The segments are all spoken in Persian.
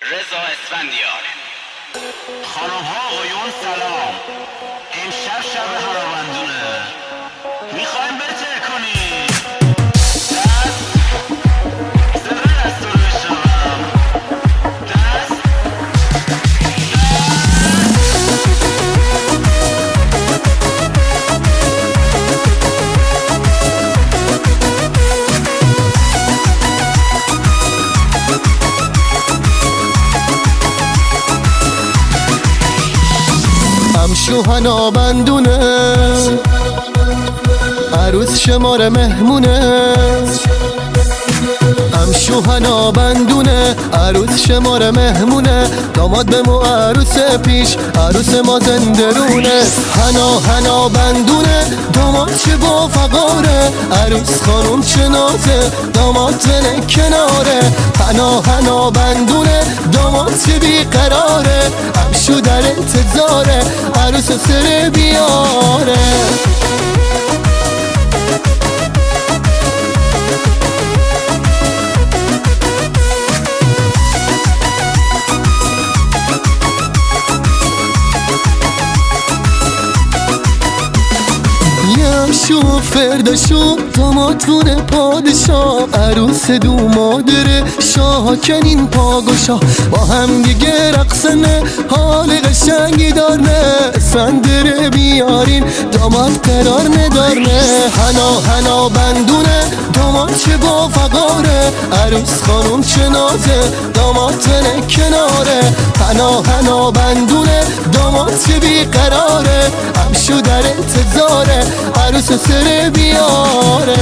رضا اسفندیار. خانم ها آقایون سلام. امشب شب هنرمندونه، میخوایم بته کنیم. دست صدای دست رو بشنوم. دست شوهنا بندونه، عروس شماره مهمونه. شوهنا بندونه، عروس شماره مهمونه. داماد به مو عروس پیش، عروس ما زندرونه. هنا بندونه، داماد چه با فقاره. عروس خانم چه نازه، داماد زنه کناره. هنا بندونه، داماد چه بیقراره. همشو در انتظاره، عروس سر بیاره. شو فرداشو دامادونه پادشاه، عروس دو مادره شاکنین پاگوشا. با هم دیگه رقصنه، حال قشنگی دارنه. سندره بیارین، داماد قرار ندارنه. هنا بندونه، داماد چه با فقاره. عروس خانم چه نازه، داماد زنه کناره. هنا بندونه، داماد چه بیقراره. همشو در انتظاره، عروس سر بیاره.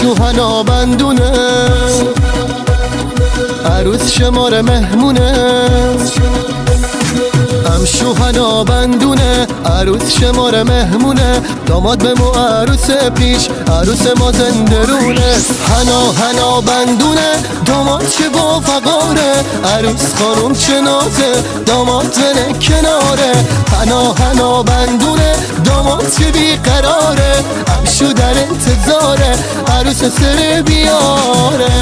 شوهنا بندونه، عروس شماره مهمونه. شوهنا بندونه، عروس شماره مهمونه. داماد به مو عروس پیش، عروس ما زندرونه. هنا بندونه، داماد چه با فقاره. عروس خانم چه نازه، داماد زنه کناره. هنا بندونه، داماد چه بیقراره. همشو در انتظاره، عروس سر بیاره.